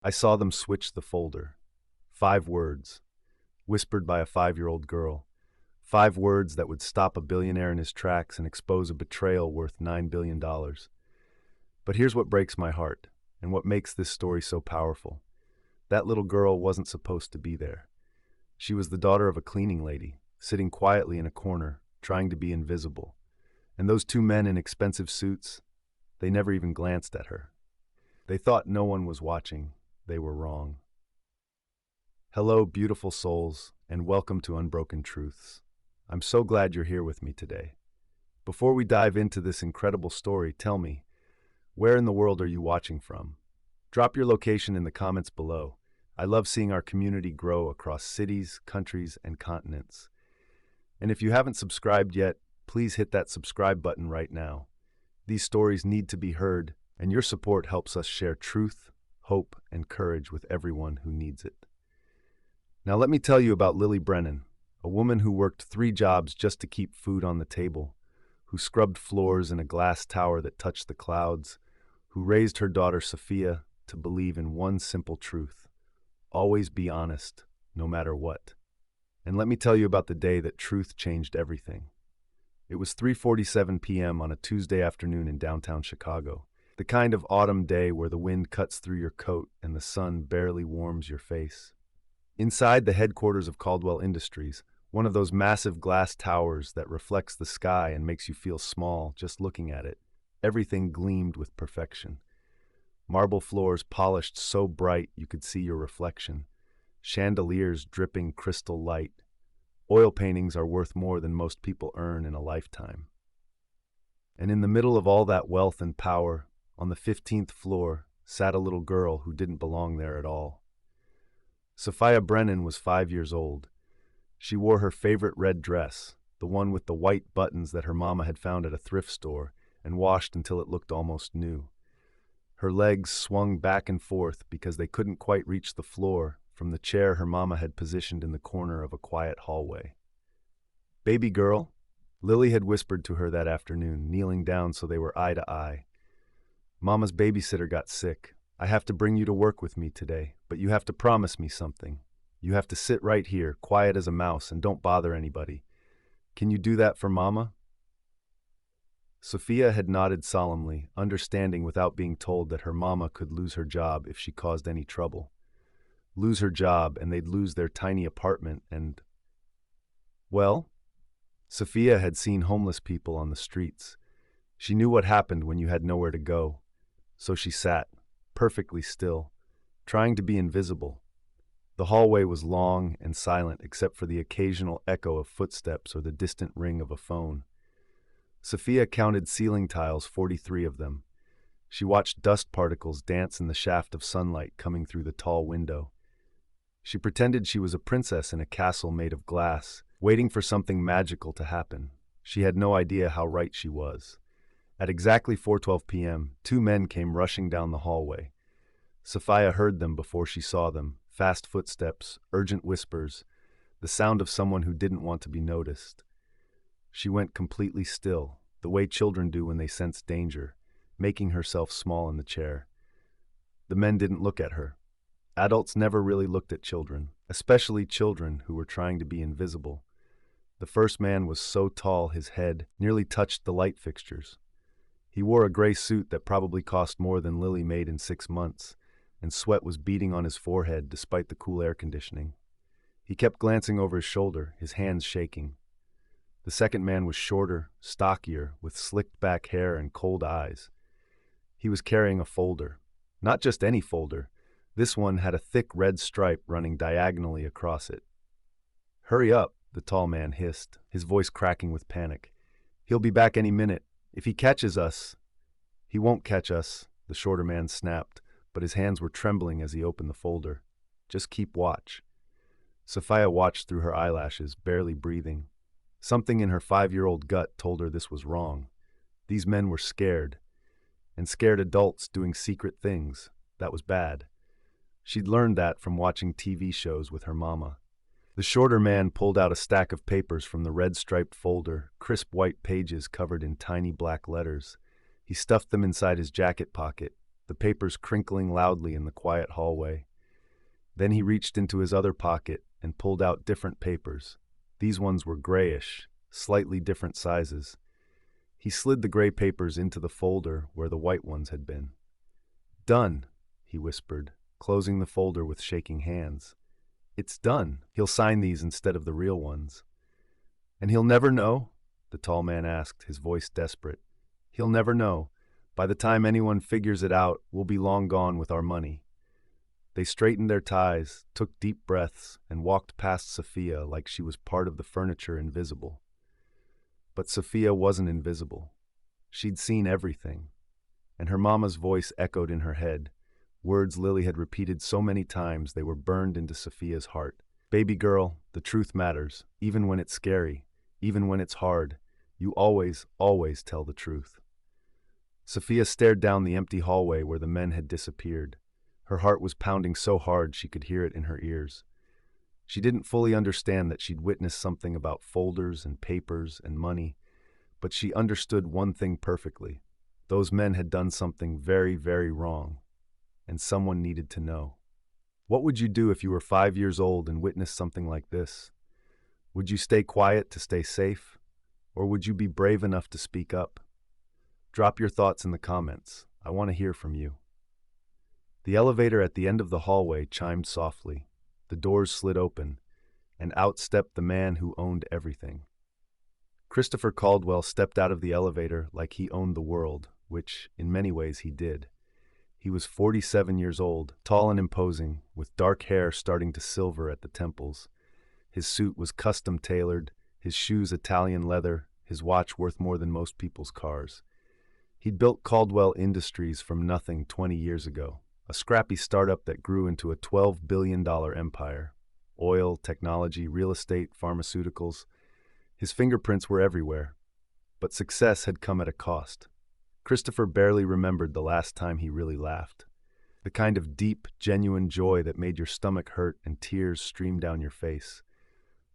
I saw them switch the folder. 5 words, whispered by a 5-year-old girl. 5 words that would stop a billionaire in his tracks and expose a betrayal worth $9 billion. But here's what breaks my heart, and what makes this story so powerful. That little girl wasn't supposed to be there. She was the daughter of a cleaning lady, sitting quietly in a corner, trying to be invisible. And those 2 men in expensive suits, they never even glanced at her. They thought no one was watching. They were wrong. Hello, beautiful souls, and welcome to Unbroken Truths. I'm so glad you're here with me today. Before we dive into this incredible story, tell me, where in the world are you watching from? Drop your location in the comments below. I love seeing our community grow across cities, countries, and continents. And if you haven't subscribed yet, please hit that subscribe button right now. These stories need to be heard, and your support helps us share truth, hope, and courage with everyone who needs it. Now let me tell you about Lily Brennan, a woman who worked 3 jobs just to keep food on the table, who scrubbed floors in a glass tower that touched the clouds, who raised her daughter Sophia to believe in one simple truth: always be honest, no matter what. And let me tell you about the day that truth changed everything. It was 3:47 p.m. on a Tuesday afternoon in downtown Chicago, the kind of autumn day where the wind cuts through your coat and the sun barely warms your face. Inside the headquarters of Caldwell Industries, one of those massive glass towers that reflects the sky and makes you feel small just looking at it, everything gleamed with perfection. Marble floors polished so bright you could see your reflection, chandeliers dripping crystal light. Oil paintings are worth more than most people earn in a lifetime. And in the middle of all that wealth and power, on the 15th floor, sat a little girl who didn't belong there at all. Sophia Brennan was 5 years old. She wore her favorite red dress, the one with the white buttons that her mama had found at a thrift store and washed until it looked almost new. Her legs swung back and forth because they couldn't quite reach the floor from the chair her mama had positioned in the corner of a quiet hallway. "Baby girl," Lily had whispered to her that afternoon, kneeling down so they were eye to eye. "Mama's babysitter got sick. I have to bring you to work with me today, but you have to promise me something. You have to sit right here, quiet as a mouse, and don't bother anybody. Can you do that for Mama?" Sophia had nodded solemnly, understanding without being told that her mama could lose her job if she caused any trouble. Lose her job, and they'd lose their tiny apartment, and... Well, Sophia had seen homeless people on the streets. She knew what happened when you had nowhere to go. So she sat, perfectly still, trying to be invisible. The hallway was long and silent except for the occasional echo of footsteps or the distant ring of a phone. Sophia counted ceiling tiles, 43 of them. She watched dust particles dance in the shaft of sunlight coming through the tall window. She pretended she was a princess in a castle made of glass, waiting for something magical to happen. She had no idea how right she was. At exactly 4:12 p.m., 2 men came rushing down the hallway. Sophia heard them before she saw them, fast footsteps, urgent whispers, the sound of someone who didn't want to be noticed. She went completely still, the way children do when they sense danger, making herself small in the chair. The men didn't look at her. Adults never really looked at children, especially children who were trying to be invisible. The first man was so tall his head nearly touched the light fixtures. He wore a gray suit that probably cost more than Lily made in 6 months, and sweat was beading on his forehead despite the cool air conditioning. He kept glancing over his shoulder, his hands shaking. The second man was shorter, stockier, with slicked back hair and cold eyes. He was carrying a folder. Not just any folder. This one had a thick red stripe running diagonally across it. "Hurry up," the tall man hissed, his voice cracking with panic. "He'll be back any minute. If he catches us..." "He won't catch us," the shorter man snapped, but his hands were trembling as he opened the folder. "Just keep watch." Sophia watched through her eyelashes, barely breathing. Something in her 5-year-old gut told her this was wrong. These men were scared. And scared adults doing secret things. That was bad. She'd learned that from watching TV shows with her mama. The shorter man pulled out a stack of papers from the red-striped folder, crisp white pages covered in tiny black letters. He stuffed them inside his jacket pocket, the papers crinkling loudly in the quiet hallway. Then he reached into his other pocket and pulled out different papers. These ones were grayish, slightly different sizes. He slid the gray papers into the folder where the white ones had been. "Done," he whispered, closing the folder with shaking hands. "It's done. He'll sign these instead of the real ones." "And he'll never know?" the tall man asked, his voice desperate. "He'll never know. By the time anyone figures it out, we'll be long gone with our money." They straightened their ties, took deep breaths, and walked past Sophia like she was part of the furniture invisible. But Sophia wasn't invisible. She'd seen everything, and her mama's voice echoed in her head, words Lily had repeated so many times they were burned into Sophia's heart. "Baby girl, the truth matters, even when it's scary, even when it's hard. You always, always tell the truth." Sophia stared down the empty hallway where the men had disappeared. Her heart was pounding so hard she could hear it in her ears. She didn't fully understand that she'd witnessed something about folders and papers and money, but she understood one thing perfectly. Those men had done something very, very wrong, and someone needed to know. What would you do if you were 5 years old and witnessed something like this? Would you stay quiet to stay safe, or would you be brave enough to speak up? Drop your thoughts in the comments. I want to hear from you. The elevator at the end of the hallway chimed softly. The doors slid open, and out stepped the man who owned everything. Christopher Caldwell stepped out of the elevator like he owned the world, which, in many ways, he did. He was 47 years old, tall and imposing, with dark hair starting to silver at the temples. His suit was custom-tailored, his shoes Italian leather, his watch worth more than most people's cars. He'd built Caldwell Industries from nothing 20 years ago, a scrappy startup that grew into a $12 billion empire. Oil, technology, real estate, pharmaceuticals. His fingerprints were everywhere. But success had come at a cost. Christopher barely remembered the last time he really laughed. The kind of deep, genuine joy that made your stomach hurt and tears stream down your face.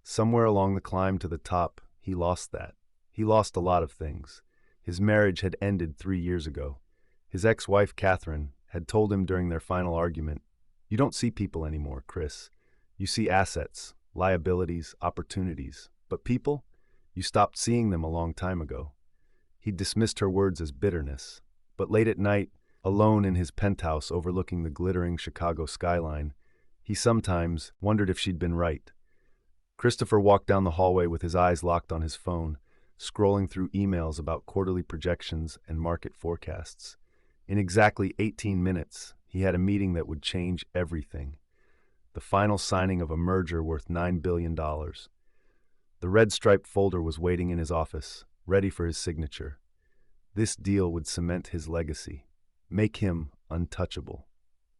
Somewhere along the climb to the top, he lost that. He lost a lot of things. His marriage had ended 3 years ago. His ex-wife, Catherine, had told him during their final argument, "You don't see people anymore, Chris. You see assets, liabilities, opportunities. But people? You stopped seeing them a long time ago." He dismissed her words as bitterness. But late at night, alone in his penthouse overlooking the glittering Chicago skyline, he sometimes wondered if she'd been right. Christopher walked down the hallway with his eyes locked on his phone, scrolling through emails about quarterly projections and market forecasts. In exactly 18 minutes, he had a meeting that would change everything. The final signing of a merger worth $9 billion. The red-striped folder was waiting in his office, ready for his signature. This deal would cement his legacy, make him untouchable.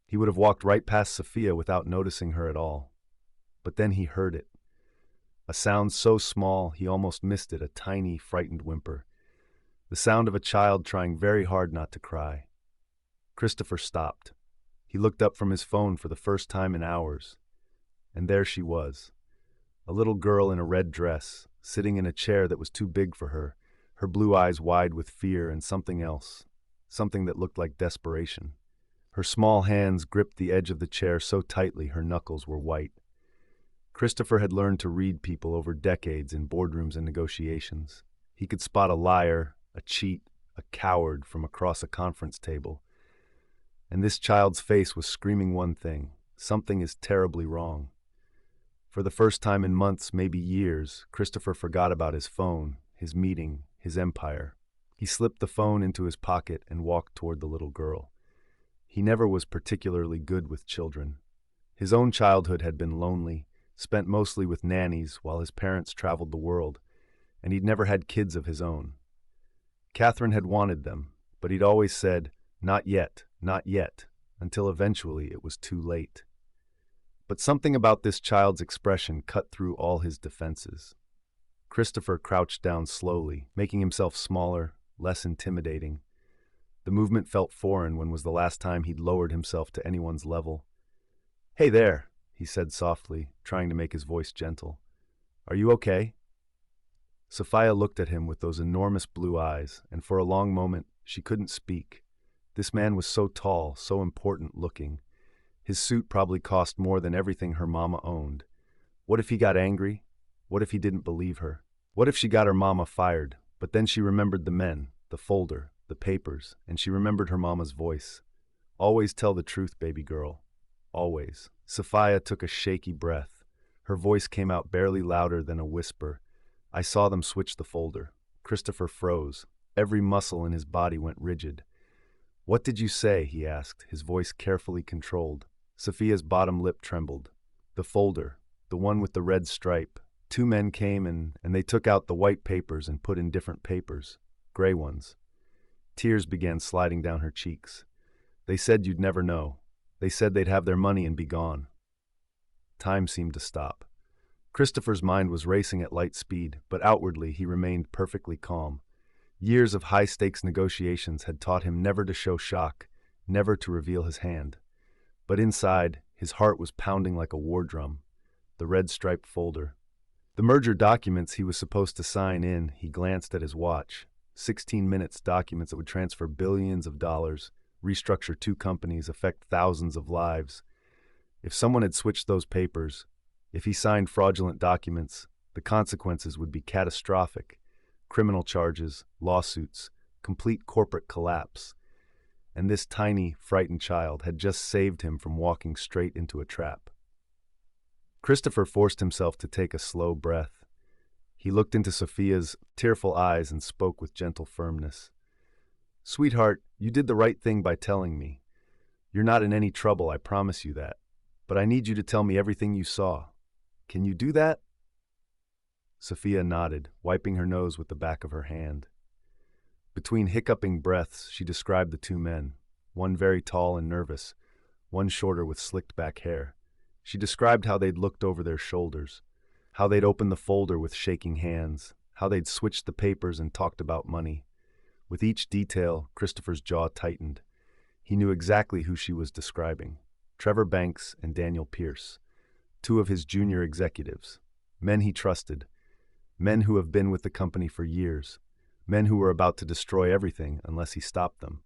He would have walked right past Sophia without noticing her at all. But then he heard it. A sound so small he almost missed it, a tiny, frightened whimper. The sound of a child trying very hard not to cry. Christopher stopped. He looked up from his phone for the first time in hours. And there she was, a little girl in a red dress, sitting in a chair that was too big for her, her blue eyes wide with fear and something else, something that looked like desperation. Her small hands gripped the edge of the chair so tightly her knuckles were white. Christopher had learned to read people over decades in boardrooms and negotiations. He could spot a liar, a cheat, a coward from across a conference table. And this child's face was screaming one thing: something is terribly wrong. For the first time in months, maybe years, Christopher forgot about his phone, his meeting, his empire. He slipped the phone into his pocket and walked toward the little girl. He never was particularly good with children. His own childhood had been lonely, spent mostly with nannies while his parents traveled the world, and he'd never had kids of his own. Catherine had wanted them, but he'd always said, not yet, until eventually it was too late. But something about this child's expression cut through all his defenses. Christopher crouched down slowly, making himself smaller, less intimidating. The movement felt foreign. When was the last time he'd lowered himself to anyone's level? "Hey there," he said softly, trying to make his voice gentle. "Are you okay?" Sophia looked at him with those enormous blue eyes, and for a long moment she couldn't speak. This man was so tall, so important looking. His suit probably cost more than everything her mama owned. What if he got angry? What if he didn't believe her? What if she got her mama fired? But then she remembered the men, the folder, the papers, and she remembered her mama's voice. Always tell the truth, baby girl. Always. Sophia took a shaky breath. Her voice came out barely louder than a whisper. I saw them switch the folder. Christopher froze. Every muscle in his body went rigid. What did you say? He asked, his voice carefully controlled. Sophia's bottom lip trembled. The folder, the one with the red stripe. Two men came and they took out the white papers and put in different papers, gray ones. Tears began sliding down her cheeks. They said you'd never know. They said they'd have their money and be gone. Time seemed to stop. Christopher's mind was racing at light speed, but outwardly he remained perfectly calm. Years of high-stakes negotiations had taught him never to show shock, never to reveal his hand. But inside, his heart was pounding like a war drum. The red-striped folder. The merger documents he was supposed to sign in, he glanced at his watch. 16 minutes documents that would transfer billions of dollars, restructure two companies, affect thousands of lives. If someone had switched those papers, if he signed fraudulent documents, the consequences would be catastrophic. Criminal charges, lawsuits, complete corporate collapse. And this tiny, frightened child had just saved him from walking straight into a trap. Christopher forced himself to take a slow breath. He looked into Sophia's tearful eyes and spoke with gentle firmness. Sweetheart, you did the right thing by telling me. You're not in any trouble, I promise you that. But I need you to tell me everything you saw. Can you do that? Sophia nodded, wiping her nose with the back of her hand. Between hiccuping breaths, she described the two men, one very tall and nervous, one shorter with slicked-back hair. She described how they'd looked over their shoulders, how they'd opened the folder with shaking hands, how they'd switched the papers and talked about money. With each detail, Christopher's jaw tightened. He knew exactly who she was describing. Trevor Banks and Daniel Pierce, two of his junior executives, men he trusted, men who have been with the company for years, men who were about to destroy everything unless he stopped them.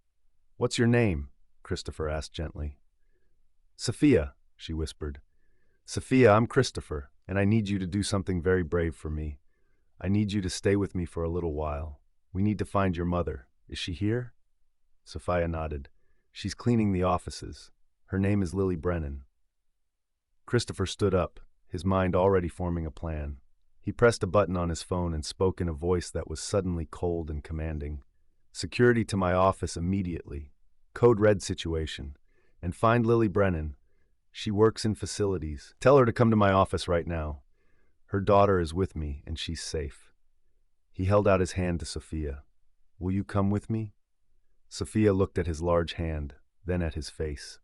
What's your name? Christopher asked gently. Sophia, she whispered. Sophia, I'm Christopher, and I need you to do something very brave for me. I need you to stay with me for a little while. We need to find your mother. Is she here? Sophia nodded. She's cleaning the offices. Her name is Lily Brennan. Christopher stood up, his mind already forming a plan. He pressed a button on his phone and spoke in a voice that was suddenly cold and commanding. Security to my office immediately. Code red situation. And find Lily Brennan. She works in facilities. Tell her to come to my office right now. Her daughter is with me, and she's safe. He held out his hand to Sophia. Will you come with me? Sophia looked at his large hand, then at his face.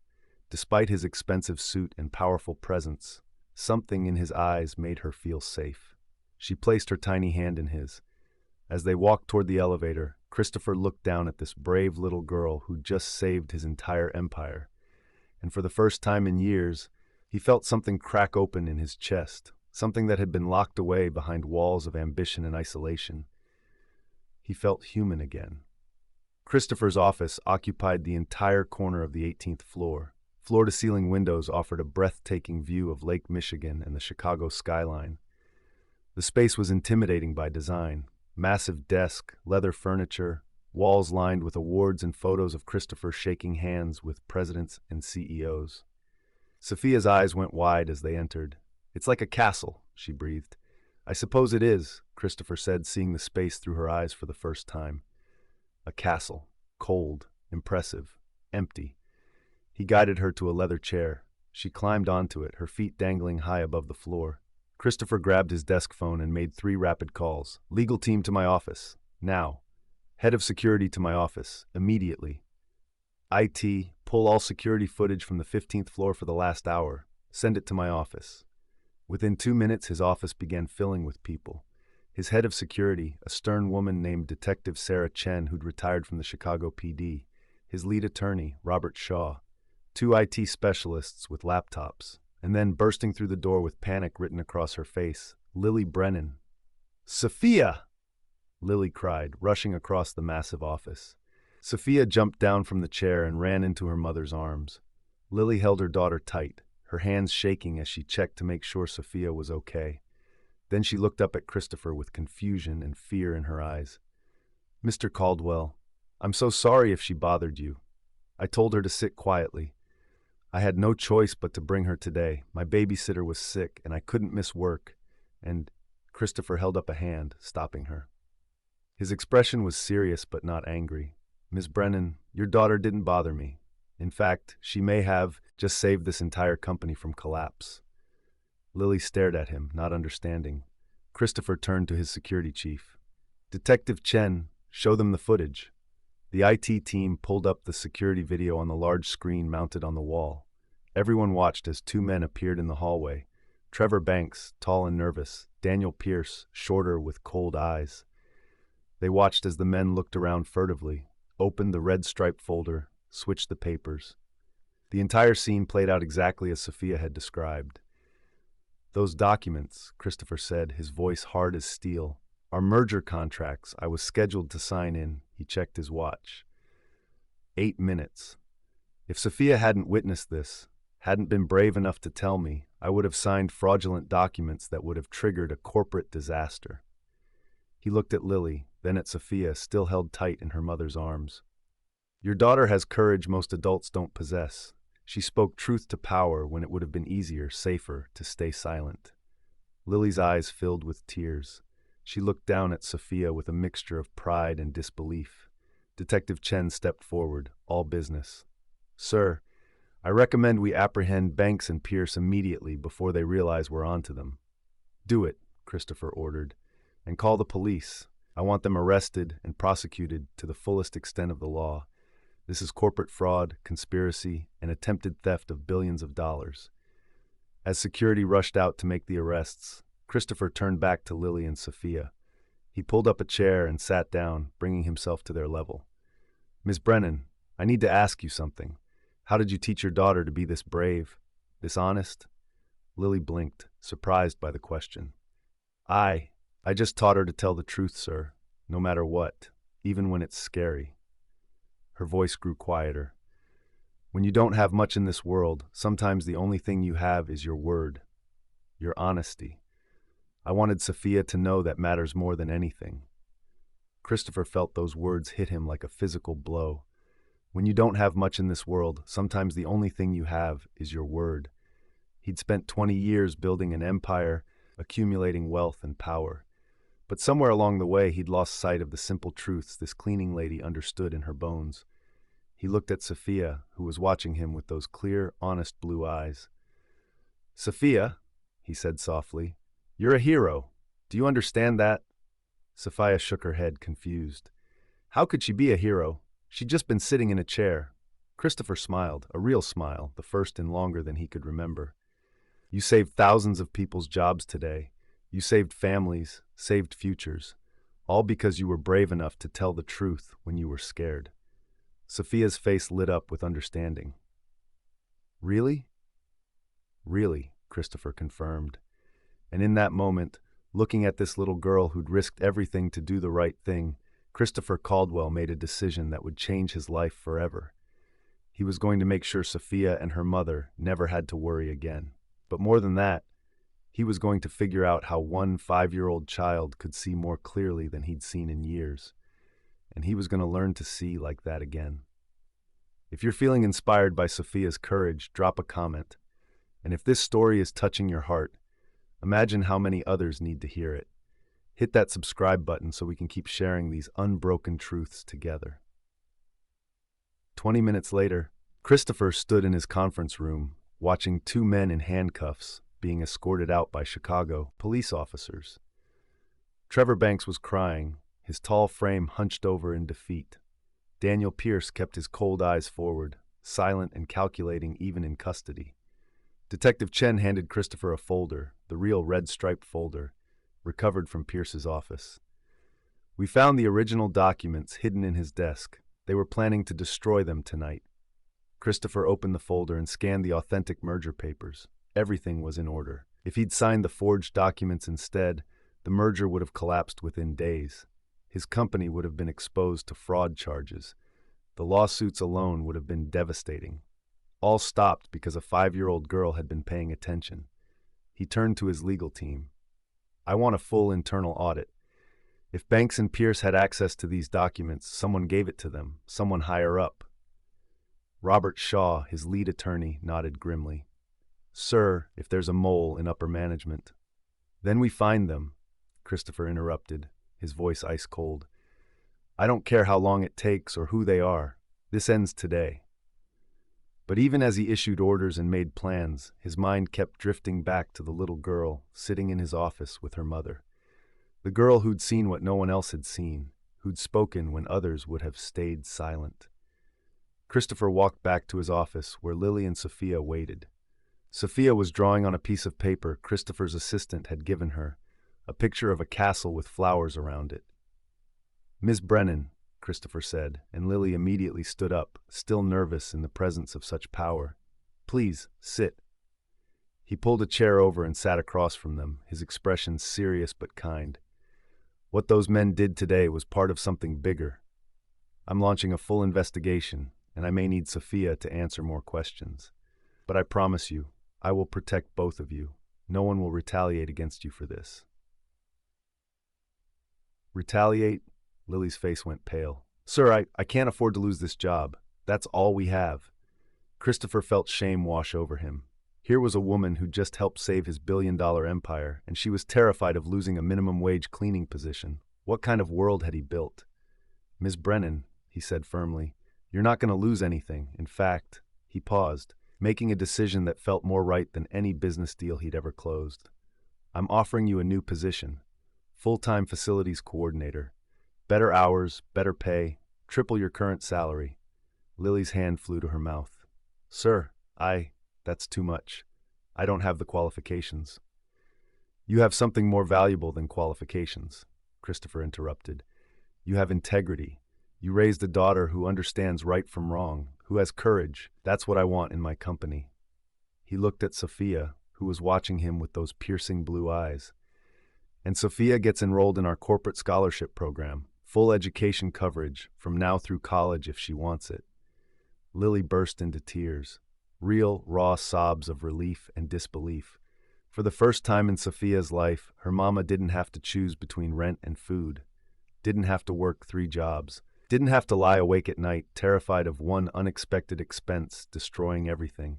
Despite his expensive suit and powerful presence, something in his eyes made her feel safe. She placed her tiny hand in his. As they walked toward the elevator, Christopher looked down at this brave little girl who'd just saved his entire empire. And for the first time in years, he felt something crack open in his chest, something that had been locked away behind walls of ambition and isolation. He felt human again. Christopher's office occupied the entire corner of the 18th floor. Floor-to-ceiling windows offered a breathtaking view of Lake Michigan and the Chicago skyline. The space was intimidating by design. Massive desk, leather furniture, walls lined with awards and photos of Christopher shaking hands with presidents and CEOs. Sophia's eyes went wide as they entered. It's like a castle, she breathed. I suppose it is, Christopher said, seeing the space through her eyes for the first time. A castle. Cold, impressive, empty. He guided her to a leather chair. She climbed onto it, her feet dangling high above the floor. Christopher grabbed his desk phone and made 3 rapid calls. Legal team to my office. Now. Head of security to my office. Immediately. IT, pull all security footage from the 15th floor for the last hour. Send it to my office. Within 2 minutes, his office began filling with people. His head of security, a stern woman named Detective Sarah Chen, who'd retired from the Chicago PD. His lead attorney, Robert Shaw. 2 IT specialists with laptops. And then, bursting through the door with panic written across her face, Lily Brennan. Sophia! Lily cried, rushing across the massive office. Sophia jumped down from the chair and ran into her mother's arms. Lily held her daughter tight, her hands shaking as she checked to make sure Sophia was okay. Then she looked up at Christopher with confusion and fear in her eyes. "Mr. Caldwell, I'm so sorry if she bothered you. I told her to sit quietly. I had no choice but to bring her today. My babysitter was sick and I couldn't miss work." And Christopher held up a hand, stopping her. His expression was serious but not angry. "Miss Brennan, your daughter didn't bother me. In fact, she may have just saved this entire company from collapse." Lily stared at him, not understanding. Christopher turned to his security chief. "Detective Chen, show them the footage." The IT team pulled up the security video on the large screen mounted on the wall. Everyone watched as two men appeared in the hallway. Trevor Banks, tall and nervous. Daniel Pierce, shorter with cold eyes. They watched as the men looked around furtively, opened the red striped folder, switched the papers. The entire scene played out exactly as Sophia had described. "Those documents," Christopher said, his voice hard as steel, "are merger contracts I was scheduled to sign in." He checked his watch. 8 minutes. If Sophia hadn't witnessed this, hadn't been brave enough to tell me, I would have signed fraudulent documents that would have triggered a corporate disaster. He looked at Lily, then at Sophia, still held tight in her mother's arms. "Your daughter has courage most adults don't possess. She spoke truth to power when it would have been easier, safer, to stay silent." Lily's eyes filled with tears. She looked down at Sophia with a mixture of pride and disbelief. Detective Chen stepped forward, all business. "Sir, I recommend we apprehend Banks and Pierce immediately before they realize we're onto them." "Do it," Christopher ordered, "and call the police. I want them arrested and prosecuted to the fullest extent of the law. This is corporate fraud, conspiracy, and attempted theft of billions of dollars." As security rushed out to make the arrests, Christopher turned back to Lily and Sophia. He pulled up a chair and sat down, bringing himself to their level. "Miss Brennan, I need to ask you something. How did you teach your daughter to be this brave, this honest?" Lily blinked, surprised by the question. I just taught her to tell the truth, sir, no matter what, even when it's scary." Her voice grew quieter. "When you don't have much in this world, sometimes the only thing you have is your word, your honesty. I wanted Sophia to know that matters more than anything." Christopher felt those words hit him like a physical blow. When you don't have much in this world, sometimes the only thing you have is your word. He'd spent 20 years building an empire, accumulating wealth and power. But somewhere along the way, he'd lost sight of the simple truths this cleaning lady understood in her bones. He looked at Sophia, who was watching him with those clear, honest blue eyes. "Sophia," he said softly, "you're a hero. Do you understand that?" Sophia shook her head, confused. How could she be a hero? She'd just been sitting in a chair. Christopher smiled, a real smile, the first in longer than he could remember. "You saved thousands of people's jobs today. You saved families, saved futures, all because you were brave enough to tell the truth when you were scared." Sophia's face lit up with understanding. "Really?" "Really," Christopher confirmed. And in that moment, looking at this little girl who'd risked everything to do the right thing, Christopher Caldwell made a decision that would change his life forever. He was going to make sure Sophia and her mother never had to worry again. But more than that, he was going to figure out how one 5-year-old child could see more clearly than he'd seen in years. And he was going to learn to see like that again. If you're feeling inspired by Sophia's courage, drop a comment. And if this story is touching your heart, imagine how many others need to hear it. Hit that subscribe button so we can keep sharing these unbroken truths together. 20 minutes later, Christopher stood in his conference room, watching two men in handcuffs being escorted out by Chicago police officers. Trevor Banks was crying, his tall frame hunched over in defeat. Daniel Pierce kept his cold eyes forward, silent and calculating even in custody. Detective Chen handed Christopher a folder, the real red-striped folder, recovered from Pierce's office. "We found the original documents hidden in his desk. They were planning to destroy them tonight." Christopher opened the folder and scanned the authentic merger papers. Everything was in order. If he'd signed the forged documents instead, the merger would have collapsed within days. His company would have been exposed to fraud charges. The lawsuits alone would have been devastating. All stopped because a 5-year-old girl had been paying attention. He turned to his legal team. I want a full internal audit. If Banks and Pierce had access to these documents, someone gave it to them, someone higher up. Robert Shaw, his lead attorney, nodded grimly. Sir, if there's a mole in upper management. Then we find them, Christopher interrupted, his voice ice cold. I don't care how long it takes or who they are. This ends today. But even as he issued orders and made plans, his mind kept drifting back to the little girl sitting in his office with her mother. The girl who'd seen what no one else had seen, who'd spoken when others would have stayed silent. Christopher walked back to his office where Lily and Sophia waited. Sophia was drawing on a piece of paper Christopher's assistant had given her, a picture of a castle with flowers around it. Miss Brennan, Christopher said, and Lily immediately stood up, still nervous in the presence of such power. Please, sit. He pulled a chair over and sat across from them, his expression serious but kind. What those men did today was part of something bigger. I'm launching a full investigation, and I may need Sophia to answer more questions. But I promise you, I will protect both of you. No one will retaliate against you for this. Retaliate? Lily's face went pale. Sir, I can't afford to lose this job. That's all we have. Christopher felt shame wash over him. Here was a woman who just helped save his billion-dollar empire, and she was terrified of losing a minimum-wage cleaning position. What kind of world had he built? Miss Brennan, he said firmly, you're not going to lose anything. In fact, he paused, making a decision that felt more right than any business deal he'd ever closed. I'm offering you a new position, full-time facilities coordinator. Better hours, better pay, triple your current salary. Lily's hand flew to her mouth. Sir, that's too much. I don't have the qualifications. You have something more valuable than qualifications, Christopher interrupted. You have integrity. You raised a daughter who understands right from wrong, who has courage. That's what I want in my company. He looked at Sophia, who was watching him with those piercing blue eyes. And Sophia gets enrolled in our corporate scholarship program, full education coverage, from now through college if she wants it. Lily burst into tears, real, raw sobs of relief and disbelief. For the first time in Sophia's life, her mama didn't have to choose between rent and food, didn't have to work 3 jobs, didn't have to lie awake at night, terrified of one unexpected expense destroying everything.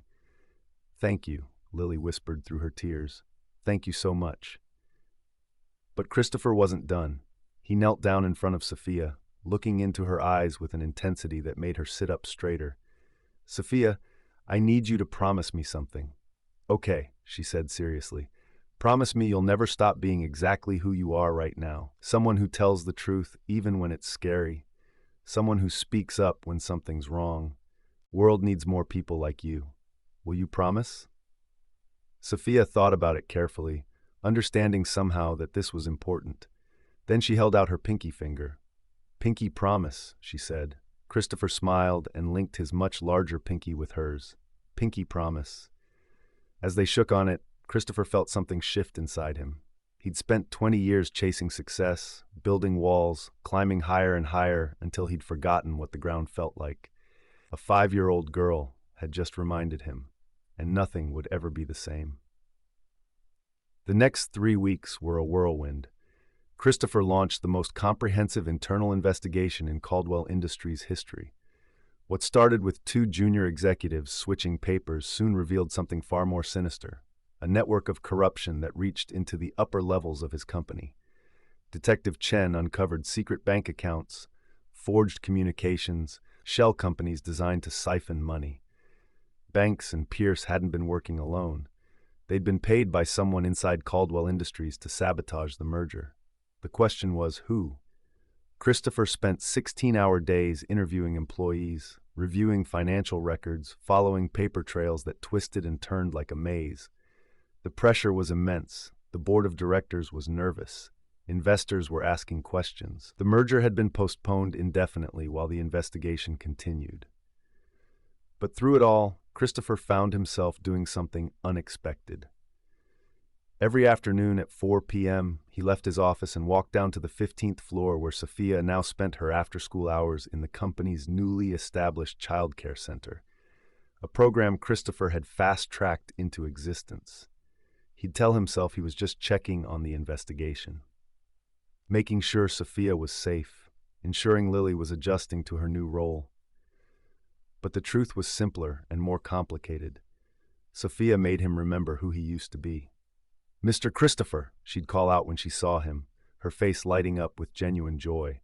Thank you, Lily whispered through her tears. Thank you so much. But Christopher wasn't done. He knelt down in front of Sophia, looking into her eyes with an intensity that made her sit up straighter. Sophia, I need you to promise me something. Okay, she said seriously. Promise me you'll never stop being exactly who you are right now. Someone who tells the truth even when it's scary. Someone who speaks up when something's wrong. World needs more people like you. Will you promise? Sophia thought about it carefully, understanding somehow that this was important. Then she held out her pinky finger. Pinky promise, she said. Christopher smiled and linked his much larger pinky with hers. Pinky promise. As they shook on it, Christopher felt something shift inside him. He'd spent 20 years chasing success, building walls, climbing higher and higher until he'd forgotten what the ground felt like. A 5-year-old girl had just reminded him, and nothing would ever be the same. The next 3 weeks were a whirlwind. Christopher launched the most comprehensive internal investigation in Caldwell Industries history. What started with 2 junior executives switching papers soon revealed something far more sinister, a network of corruption that reached into the upper levels of his company. Detective Chen uncovered secret bank accounts, forged communications, shell companies designed to siphon money. Banks and Pierce hadn't been working alone. They'd been paid by someone inside Caldwell Industries to sabotage the merger. The question was, who? Christopher spent 16-hour days interviewing employees, reviewing financial records, following paper trails that twisted and turned like a maze. The pressure was immense. The board of directors was nervous. Investors were asking questions. The merger had been postponed indefinitely while the investigation continued. But through it all, Christopher found himself doing something unexpected. Every afternoon at 4 p.m., he left his office and walked down to the 15th floor where Sophia now spent her after-school hours in the company's newly established childcare center, a program Christopher had fast-tracked into existence. He'd tell himself he was just checking on the investigation, making sure Sophia was safe, ensuring Lily was adjusting to her new role. But the truth was simpler and more complicated. Sophia made him remember who he used to be. "Mr. Christopher," she'd call out when she saw him, her face lighting up with genuine joy.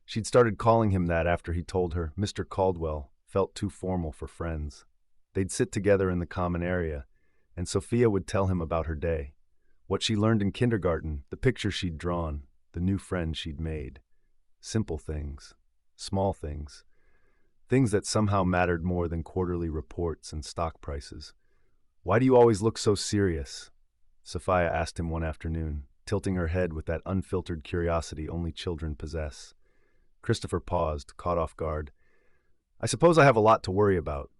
She'd started calling him that after he told her Mr. Caldwell felt too formal for friends. They'd sit together in the common area, and Sophia would tell him about her day, what she learned in kindergarten, the picture she'd drawn, the new friends she'd made. Simple things, small things, things that somehow mattered more than quarterly reports and stock prices. "Why do you always look so serious?" Sophia asked him one afternoon, tilting her head with that unfiltered curiosity only children possess. Christopher paused, caught off guard. "I suppose I have a lot to worry about."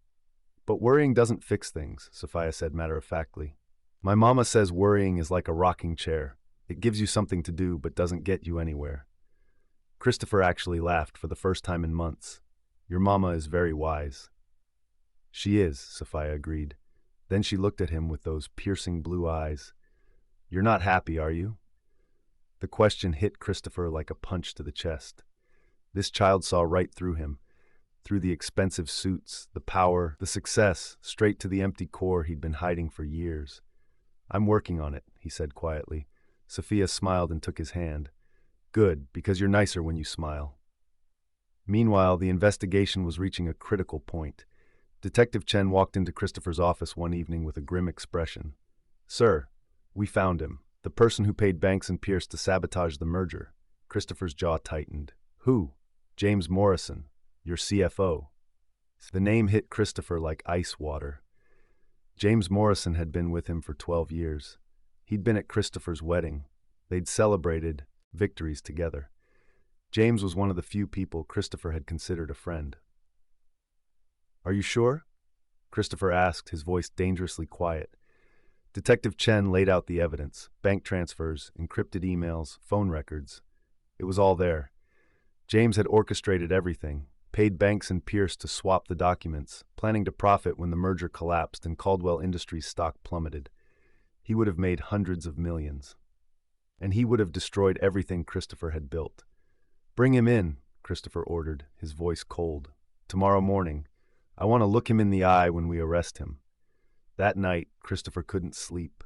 "But worrying doesn't fix things," Sophia said matter-of-factly. "My mama says worrying is like a rocking chair. It gives you something to do but doesn't get you anywhere." Christopher actually laughed for the first time in months. "Your mama is very wise." "She is," Sophia agreed. Then she looked at him with those piercing blue eyes. "You're not happy, are you?" The question hit Christopher like a punch to the chest. This child saw right through him, through the expensive suits, the power, the success, straight to the empty core he'd been hiding for years. "I'm working on it," he said quietly. Sophia smiled and took his hand. "Good, because you're nicer when you smile." Meanwhile, the investigation was reaching a critical point. Detective Chen walked into Christopher's office one evening with a grim expression. "Sir, we found him, the person who paid Banks and Pierce to sabotage the merger." Christopher's jaw tightened. "Who?" "James Morrison, your CFO." The name hit Christopher like ice water. James Morrison had been with him for 12 years. He'd been at Christopher's wedding. They'd celebrated victories together. James was one of the few people Christopher had considered a friend. "Are you sure?" Christopher asked, his voice dangerously quiet. Detective Chen laid out the evidence: bank transfers, encrypted emails, phone records. It was all there. James had orchestrated everything, paid Banks and Pierce to swap the documents, planning to profit when the merger collapsed and Caldwell Industries' stock plummeted. He would have made hundreds of millions. And he would have destroyed everything Christopher had built. "Bring him in," Christopher ordered, his voice cold. "Tomorrow morning. I want to look him in the eye when we arrest him." That night, Christopher couldn't sleep.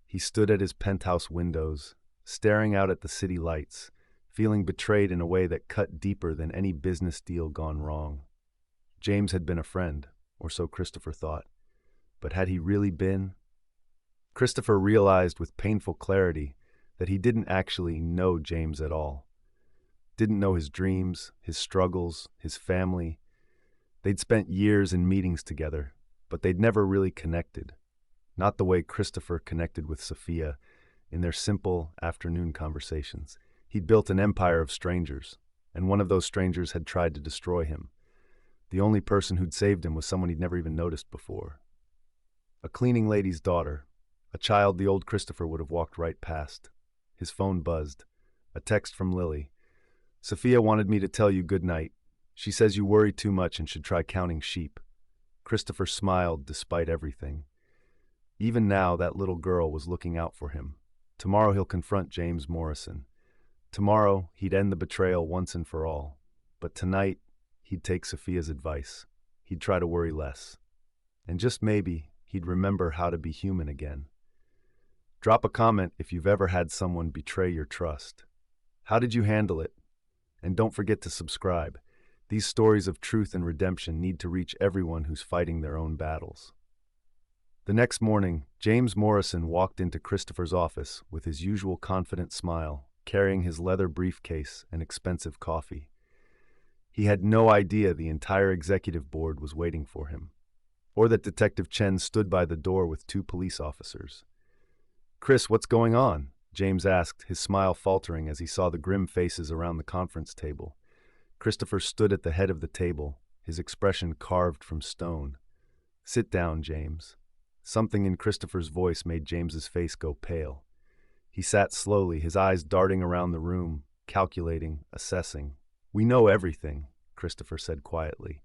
He stood at his penthouse windows, staring out at the city lights, feeling betrayed in a way that cut deeper than any business deal gone wrong. James had been a friend, or so Christopher thought. But had he really been? Christopher realized with painful clarity that he didn't actually know James at all. Didn't know his dreams, his struggles, his family. They'd spent years in meetings together, but they'd never really connected. Not the way Christopher connected with Sophia in their simple afternoon conversations. He'd built an empire of strangers, and one of those strangers had tried to destroy him. The only person who'd saved him was someone he'd never even noticed before. A cleaning lady's daughter, a child the old Christopher would have walked right past. His phone buzzed. A text from Lily. "Sophia wanted me to tell you good night. She says you worry too much and should try counting sheep." Christopher smiled despite everything. Even now, that little girl was looking out for him. Tomorrow he'll confront James Morrison. Tomorrow he'd end the betrayal once and for all. But tonight, he'd take Sophia's advice. He'd try to worry less. And just maybe, he'd remember how to be human again. Drop a comment if you've ever had someone betray your trust. How did you handle it? And don't forget to subscribe. These stories of truth and redemption need to reach everyone who's fighting their own battles. The next morning, James Morrison walked into Christopher's office with his usual confident smile, carrying his leather briefcase and expensive coffee. He had no idea the entire executive board was waiting for him, or that Detective Chen stood by the door with 2 police officers. "Chris, what's going on?" James asked, his smile faltering as he saw the grim faces around the conference table. Christopher stood at the head of the table, his expression carved from stone. "Sit down, James." Something in Christopher's voice made James's face go pale. He sat slowly, his eyes darting around the room, calculating, assessing. "We know everything," Christopher said quietly.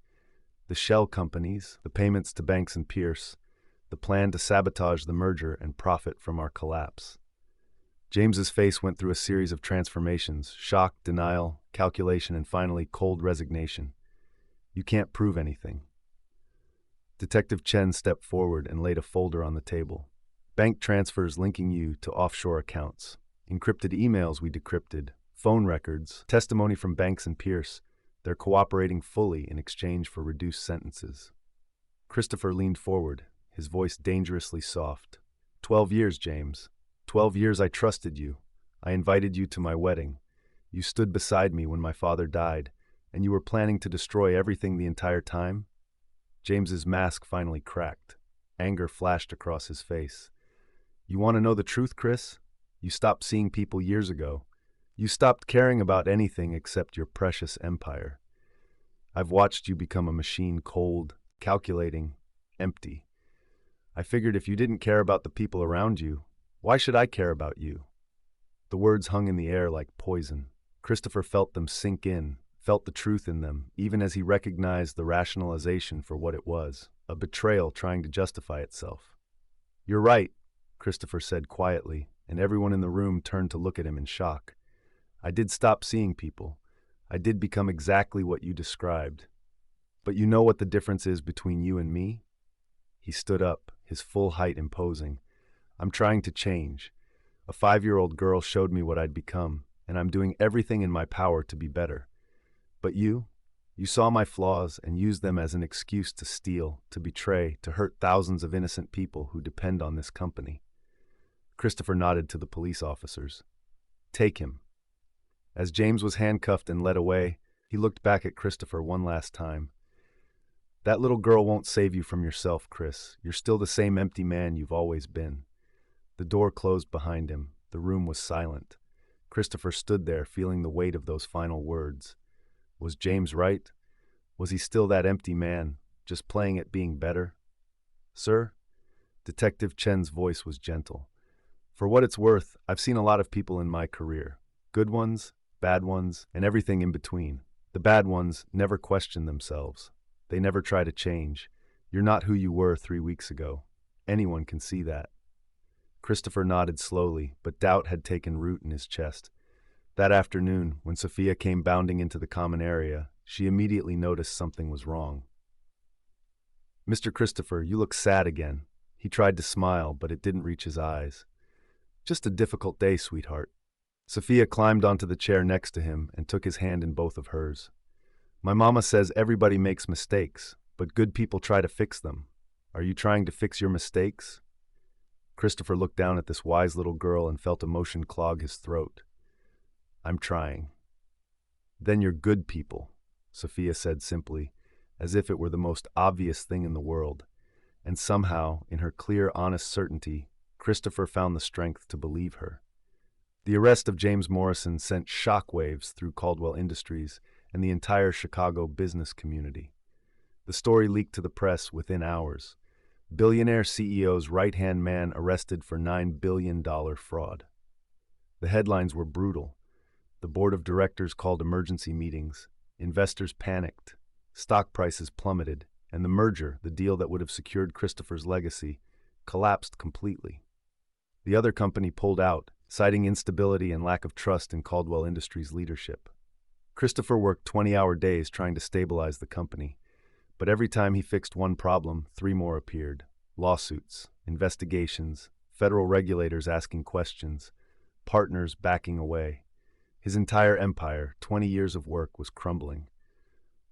"The shell companies, the payments to Banks and Pierce, the plan to sabotage the merger and profit from our collapse." James's face went through a series of transformations: shock, denial, calculation, and finally cold resignation. "You can't prove anything." Detective Chen stepped forward and laid a folder on the table. "Bank transfers linking you to offshore accounts. Encrypted emails we decrypted. Phone records. Testimony from Banks and Pierce. They're cooperating fully in exchange for reduced sentences." Christopher leaned forward, his voice dangerously soft. 12 years, James. 12 years I trusted you. I invited you to my wedding. You stood beside me when my father died, and you were planning to destroy everything the entire time? James's mask finally cracked. Anger flashed across his face. "You want to know the truth, Chris? You stopped seeing people years ago. You stopped caring about anything except your precious empire. I've watched you become a machine, cold, calculating, empty. I figured if you didn't care about the people around you, why should I care about you?" The words hung in the air like poison. Christopher felt them sink in, felt the truth in them, even as he recognized the rationalization for what it was, a betrayal trying to justify itself. "You're right," Christopher said quietly, and everyone in the room turned to look at him in shock. "I did stop seeing people. I did become exactly what you described. But you know what the difference is between you and me?" He stood up, his full height imposing. "I'm trying to change. A 5-year-old girl showed me what I'd become, and I'm doing everything in my power to be better. But you saw my flaws and used them as an excuse to steal, to betray, to hurt thousands of innocent people who depend on this company." Christopher nodded to the police officers. "Take him." As James was handcuffed and led away, he looked back at Christopher one last time. "That little girl won't save you from yourself, Chris. You're still the same empty man you've always been." The door closed behind him. The room was silent. Christopher stood there, feeling the weight of those final words. Was James right? Was he still that empty man, just playing at being better? "Sir?" Detective Chen's voice was gentle. "For what it's worth, I've seen a lot of people in my career. Good ones, bad ones, and everything in between. The bad ones never question themselves. They never try to change. You're not who you were 3 weeks ago. Anyone can see that." Christopher nodded slowly, but doubt had taken root in his chest. That afternoon, when Sophia came bounding into the common area, she immediately noticed something was wrong. "Mr. Christopher, you look sad again." He tried to smile, but it didn't reach his eyes. "Just a difficult day, sweetheart." Sophia climbed onto the chair next to him and took his hand in both of hers. "My mama says everybody makes mistakes, but good people try to fix them. Are you trying to fix your mistakes?" Christopher looked down at this wise little girl and felt emotion clog his throat. "I'm trying." "Then you're good people," Sophia said simply, as if it were the most obvious thing in the world. And somehow, in her clear, honest certainty, Christopher found the strength to believe her. The arrest of James Morrison sent shockwaves through Caldwell Industries and the entire Chicago business community. The story leaked to the press within hours. Billionaire CEO's right-hand man arrested for $9 billion fraud. The headlines were brutal. The board of directors called emergency meetings. Investors panicked. Stock prices plummeted, and the merger, the deal that would have secured Christopher's legacy, collapsed completely. The other company pulled out, citing instability and lack of trust in Caldwell Industries' leadership. Christopher worked 20-hour days trying to stabilize the company, but every time he fixed one problem, 3 more appeared. Lawsuits, investigations, federal regulators asking questions, partners backing away. His entire empire, 20 years of work, was crumbling.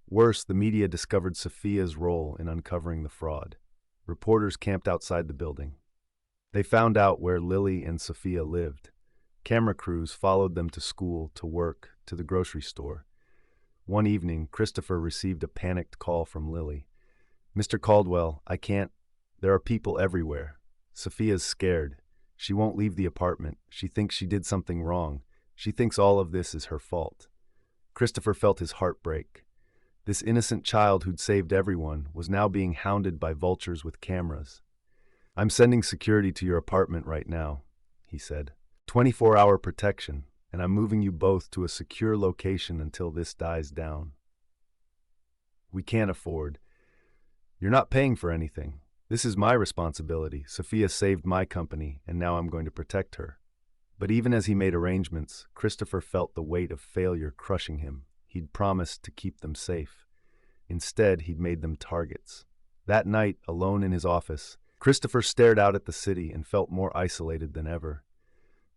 Worse, the media discovered Sophia's role in uncovering the fraud. Reporters camped outside the building. They found out where Lily and Sophia lived. Camera crews followed them to school, to work, to the grocery store. One evening, Christopher received a panicked call from Lily. "Mr. Caldwell, I can't. There are people everywhere. Sophia's scared. She won't leave the apartment. She thinks she did something wrong. She thinks all of this is her fault." Christopher felt his heart break. This innocent child who'd saved everyone was now being hounded by vultures with cameras. I'm sending security to your apartment right now, he said. 24-hour protection, and I'm moving you both to a secure location until this dies down. We can't afford. You're not paying for anything. This is my responsibility. Sophia saved my company, and now I'm going to protect her. But even as he made arrangements, Christopher felt the weight of failure crushing him. He'd promised to keep them safe. Instead, he'd made them targets. That night, alone in his office, Christopher stared out at the city and felt more isolated than ever.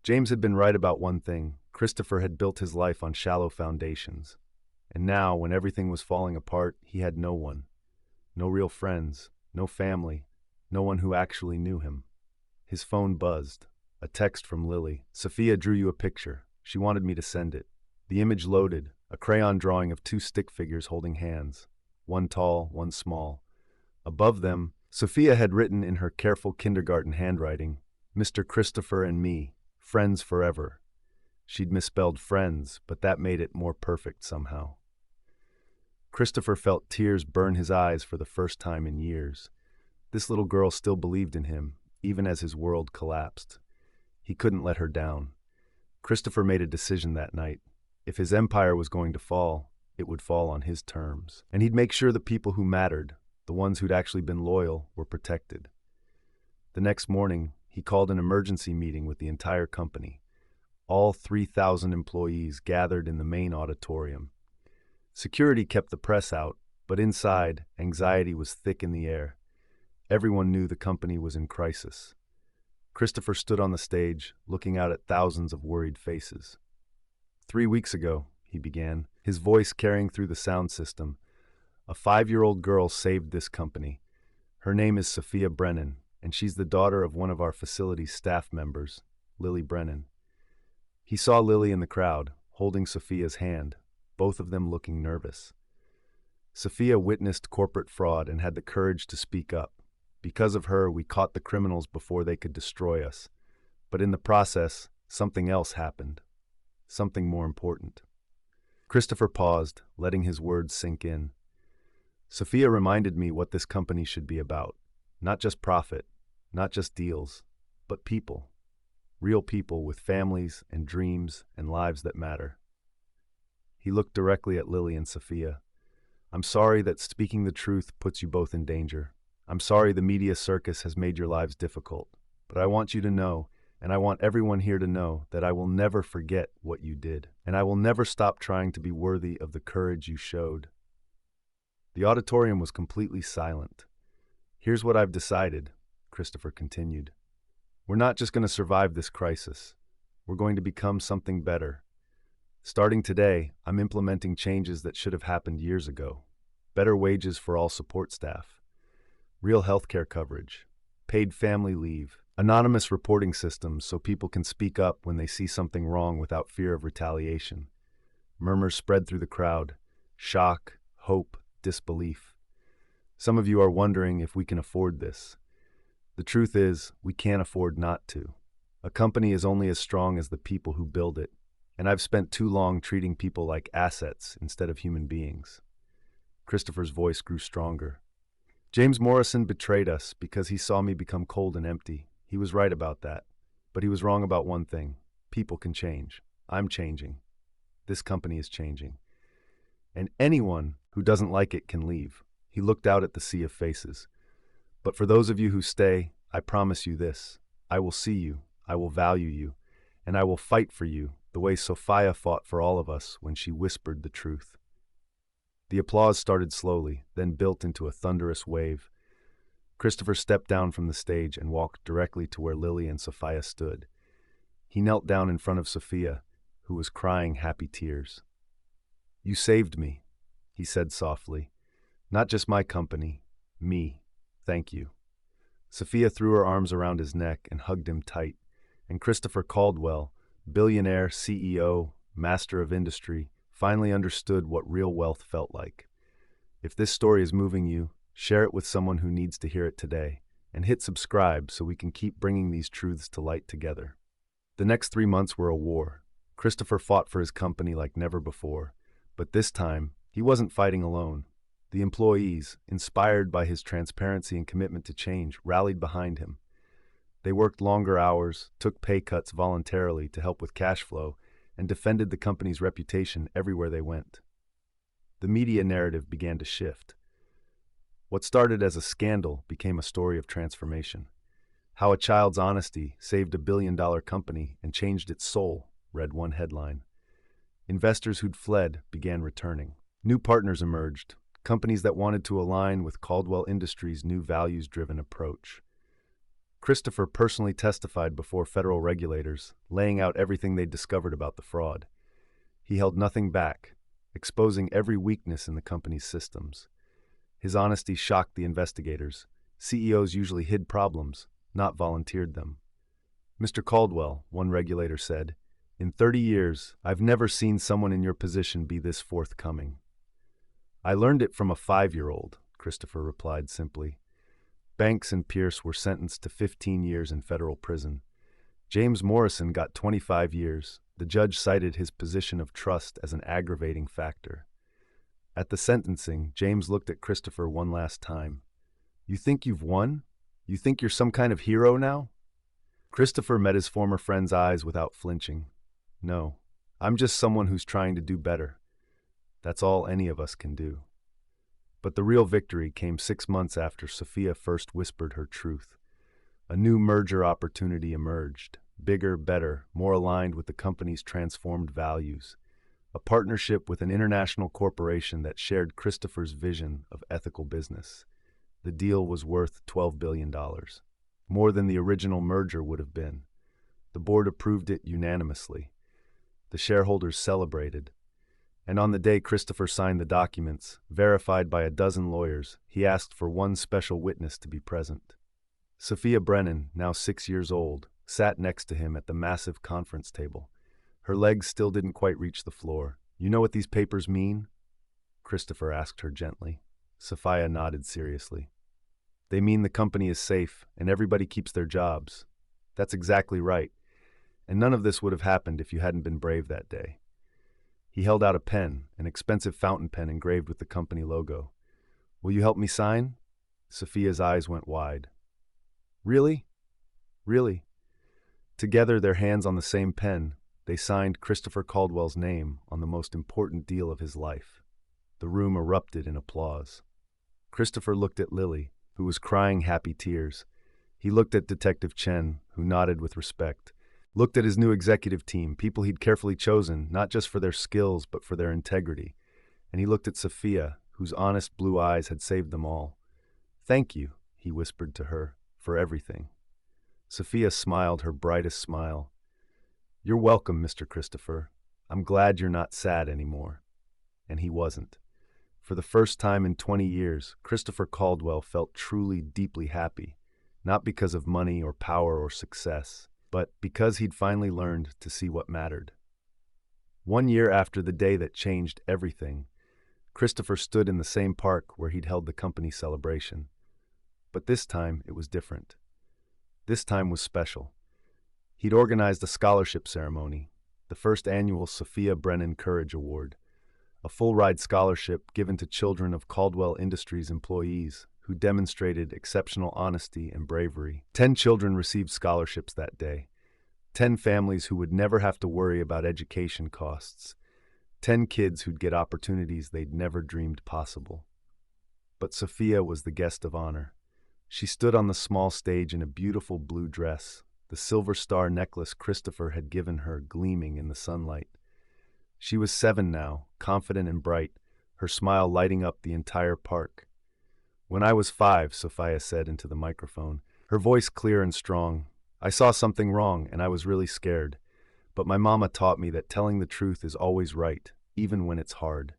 James had been right about one thing. Christopher had built his life on shallow foundations. And now, when everything was falling apart, he had no one. No real friends, no family, no one who actually knew him. His phone buzzed. A text from Lily. Sophia drew you a picture. She wanted me to send it. The image loaded, a crayon drawing of two stick figures holding hands, one tall, one small. Above them, Sophia had written in her careful kindergarten handwriting, Mr. Christopher and me, friends forever. She'd misspelled friends, but that made it more perfect somehow. Christopher felt tears burn his eyes for the first time in years. This little girl still believed in him, even as his world collapsed. He couldn't let her down. Christopher made a decision that night. If his empire was going to fall, it would fall on his terms. And he'd make sure the people who mattered, the ones who'd actually been loyal, were protected. The next morning, he called an emergency meeting with the entire company. All 3,000 employees gathered in the main auditorium. Security kept the press out, but inside, anxiety was thick in the air. Everyone knew the company was in crisis. Christopher stood on the stage, looking out at thousands of worried faces. 3 weeks ago, he began, his voice carrying through the sound system, a 5-year-old girl saved this company. Her name is Sophia Brennan, and she's the daughter of one of our facility's staff members, Lily Brennan. He saw Lily in the crowd, holding Sophia's hand, both of them looking nervous. Sophia witnessed corporate fraud and had the courage to speak up. Because of her, we caught the criminals before they could destroy us. But in the process, something else happened. Something more important. Christopher paused, letting his words sink in. Sophia reminded me what this company should be about. Not just profit, not just deals, but people. Real people with families and dreams and lives that matter. He looked directly at Lily and Sophia. I'm sorry that speaking the truth puts you both in danger. I'm sorry the media circus has made your lives difficult, but I want you to know, and I want everyone here to know, that I will never forget what you did, and I will never stop trying to be worthy of the courage you showed. The auditorium was completely silent. Here's what I've decided, Christopher continued. We're not just going to survive this crisis. We're going to become something better. Starting today, I'm implementing changes that should have happened years ago. Better wages for all support staff. Real healthcare coverage, paid family leave, anonymous reporting systems so people can speak up when they see something wrong without fear of retaliation. Murmurs spread through the crowd. Shock, hope, disbelief. Some of you are wondering if we can afford this. The truth is, we can't afford not to. A company is only as strong as the people who build it, and I've spent too long treating people like assets instead of human beings. Christopher's voice grew stronger. James Morrison betrayed us because he saw me become cold and empty. He was right about that. But he was wrong about one thing. People can change. I'm changing. This company is changing. And anyone who doesn't like it can leave. He looked out at the sea of faces. But for those of you who stay, I promise you this. I will see you. I will value you. And I will fight for you the way Sophia fought for all of us when she whispered the truth. The applause started slowly, then built into a thunderous wave. Christopher stepped down from the stage and walked directly to where Lily and Sophia stood. He knelt down in front of Sophia, who was crying happy tears. You saved me, he said softly. Not just my company, me. Thank you. Sophia threw her arms around his neck and hugged him tight, and Christopher Caldwell, billionaire, CEO, master of industry, finally understood what real wealth felt like. If this story is moving you, share it with someone who needs to hear it today, and hit subscribe so we can keep bringing these truths to light together. The next 3 months were a war. Christopher fought for his company like never before, but this time, he wasn't fighting alone. The employees, inspired by his transparency and commitment to change, rallied behind him. They worked longer hours, took pay cuts voluntarily to help with cash flow, and defended the company's reputation everywhere they went. The media narrative began to shift. What started as a scandal became a story of transformation. How a child's honesty saved a billion-dollar company and changed its soul, read one headline. Investors who'd fled began returning. New partners emerged, companies that wanted to align with Caldwell Industries' new values-driven approach. Christopher personally testified before federal regulators, laying out everything they'd discovered about the fraud. He held nothing back, exposing every weakness in the company's systems. His honesty shocked the investigators. CEOs usually hid problems, not volunteered them. "Mr. Caldwell," one regulator said, "in 30 years, I've never seen someone in your position be this forthcoming." "I learned it from a 5-year-old, Christopher replied simply. Banks and Pierce were sentenced to 15 years in federal prison. James Morrison got 25 years. The judge cited his position of trust as an aggravating factor. At the sentencing, James looked at Christopher one last time. "You think you've won? You think you're some kind of hero now?" Christopher met his former friend's eyes without flinching. "No, I'm just someone who's trying to do better. That's all any of us can do." But the real victory came 6 months after Sophia first whispered her truth. A new merger opportunity emerged, bigger, better, more aligned with the company's transformed values. A partnership with an international corporation that shared Christopher's vision of ethical business. The deal was worth $12 billion, more than the original merger would have been. The board approved it unanimously. The shareholders celebrated. And on the day Christopher signed the documents, verified by a dozen lawyers, he asked for one special witness to be present. Sophia Brennan, now 6 years old, sat next to him at the massive conference table. Her legs still didn't quite reach the floor. "You know what these papers mean?" Christopher asked her gently. Sophia nodded seriously. "They mean the company is safe and everybody keeps their jobs." "That's exactly right. And none of this would have happened if you hadn't been brave that day." He held out a pen, an expensive fountain pen engraved with the company logo. "Will you help me sign?" Sophia's eyes went wide. "Really? Really?" Together, their hands on the same pen, they signed Christopher Caldwell's name on the most important deal of his life. The room erupted in applause. Christopher looked at Lily, who was crying happy tears. He looked at Detective Chen, who nodded with respect. Looked at his new executive team, people he'd carefully chosen, not just for their skills, but for their integrity. And he looked at Sophia, whose honest blue eyes had saved them all. "Thank you," he whispered to her, "for everything." Sophia smiled her brightest smile. "You're welcome, Mr. Christopher. I'm glad you're not sad anymore." And he wasn't. For the first time in 20 years, Christopher Caldwell felt truly, deeply happy, not because of money or power or success, but because he'd finally learned to see what mattered. 1 year after the day that changed everything, Christopher stood in the same park where he'd held the company celebration. But this time, it was different. This time was special. He'd organized a scholarship ceremony, the first annual Sophia Brennan Courage Award, a full-ride scholarship given to children of Caldwell Industries employees who demonstrated exceptional honesty and bravery. 10 children received scholarships that day. 10 families who would never have to worry about education costs. 10 kids who'd get opportunities they'd never dreamed possible. But Sophia was the guest of honor. She stood on the small stage in a beautiful blue dress, the silver star necklace Christopher had given her gleaming in the sunlight. She was 7 now, confident and bright, her smile lighting up the entire park. "When I was 5, Sophia said into the microphone, her voice clear and strong, "I saw something wrong and I was really scared. But my mama taught me that telling the truth is always right, even when it's hard."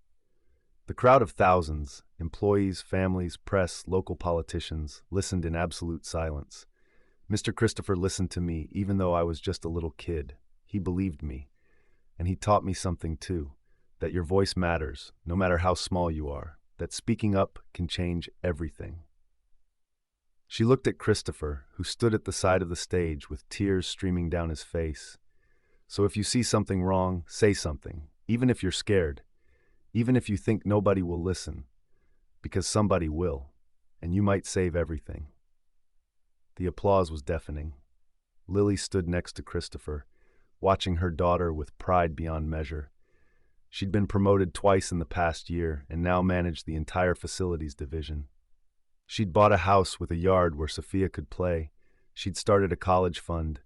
The crowd of thousands, employees, families, press, local politicians, listened in absolute silence. Mr. Christopher listened to me, even though I was just a little kid. He believed me. And he taught me something too, that your voice matters, no matter how small you are, that speaking up can change everything. She looked at Christopher, who stood at the side of the stage with tears streaming down his face. "So if you see something wrong, say something, even if you're scared, even if you think nobody will listen, because somebody will, and you might save everything." The applause was deafening. Lily stood next to Christopher, watching her daughter with pride beyond measure. She'd been promoted twice in the past year and now managed the entire facilities division. She'd bought a house with a yard where Sophia could play. She'd started a college fund.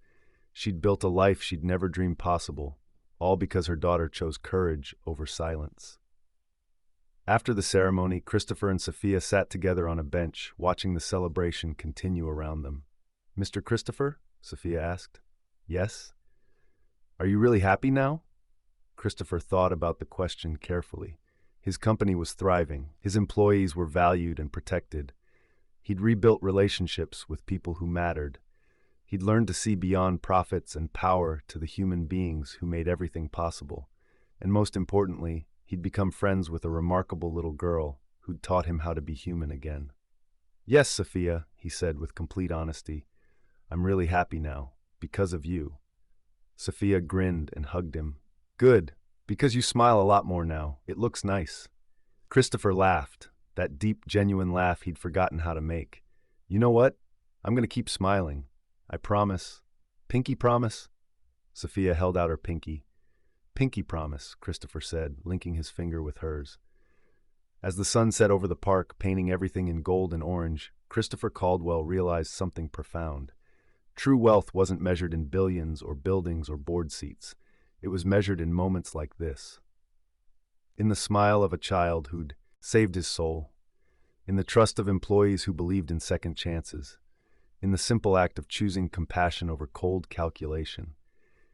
She'd built a life she'd never dreamed possible, all because her daughter chose courage over silence. After the ceremony, Christopher and Sophia sat together on a bench, watching the celebration continue around them. "Mr. Christopher?" Sophia asked. "Yes." "Are you really happy now?" Christopher thought about the question carefully. His company was thriving. His employees were valued and protected. He'd rebuilt relationships with people who mattered. He'd learned to see beyond profits and power to the human beings who made everything possible. And most importantly, he'd become friends with a remarkable little girl who'd taught him how to be human again. "Yes, Sophia," he said with complete honesty. "I'm really happy now, because of you." Sophia grinned and hugged him. "Good, because you smile a lot more now. It looks nice." Christopher laughed, that deep, genuine laugh he'd forgotten how to make. "You know what? I'm going to keep smiling. I promise." "Pinky promise?" Sophia held out her pinky. "Pinky promise," Christopher said, linking his finger with hers. As the sun set over the park, painting everything in gold and orange, Christopher Caldwell realized something profound. True wealth wasn't measured in billions or buildings or board seats. It was measured in moments like this. In the smile of a child who'd saved his soul. In the trust of employees who believed in second chances. In the simple act of choosing compassion over cold calculation.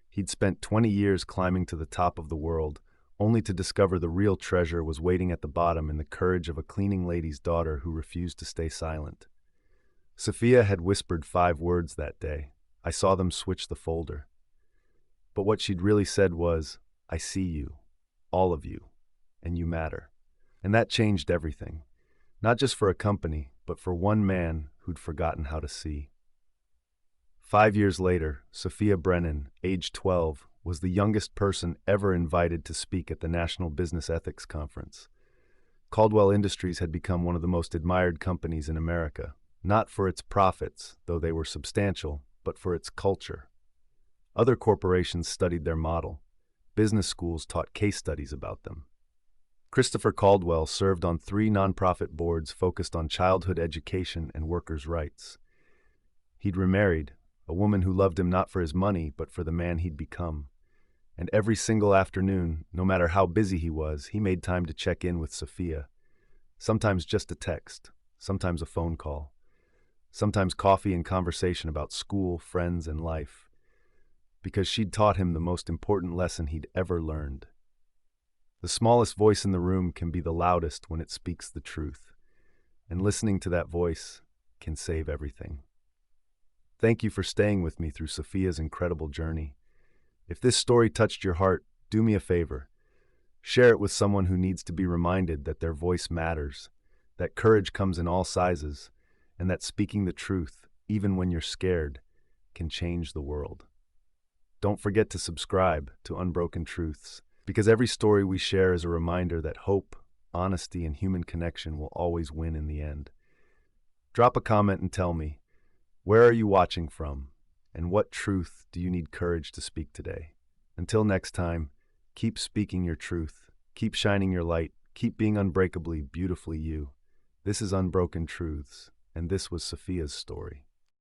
He'd spent 20 years climbing to the top of the world, only to discover the real treasure was waiting at the bottom in the courage of a cleaning lady's daughter who refused to stay silent. Sophia had whispered 5 words that day. I saw them switch the folder. But what she'd really said was, I see you, all of you, and you matter. And that changed everything. Not just for a company, but for one man who'd forgotten how to see. 5 years later, Sophia Brennan, age 12, was the youngest person ever invited to speak at the National Business Ethics Conference. Caldwell Industries had become one of the most admired companies in America, not for its profits, though they were substantial, but for its culture. Other corporations studied their model. Business schools taught case studies about them. Christopher Caldwell served on 3 nonprofit boards focused on childhood education and workers' rights. He'd remarried, a woman who loved him not for his money, but for the man he'd become. And every single afternoon, no matter how busy he was, he made time to check in with Sophia. Sometimes just a text, sometimes a phone call, sometimes coffee and conversation about school, friends, and life. Because she'd taught him the most important lesson he'd ever learned. The smallest voice in the room can be the loudest when it speaks the truth. And listening to that voice can save everything. Thank you for staying with me through Sophia's incredible journey. If this story touched your heart, do me a favor. Share it with someone who needs to be reminded that their voice matters, that courage comes in all sizes, and that speaking the truth, even when you're scared, can change the world. Don't forget to subscribe to Unbroken Truths, because every story we share is a reminder that hope, honesty, and human connection will always win in the end. Drop a comment and tell me, where are you watching from, and what truth do you need courage to speak today? Until next time, keep speaking your truth, keep shining your light, keep being unbreakably, beautifully you. This is Unbroken Truths, and this was Sophia's story.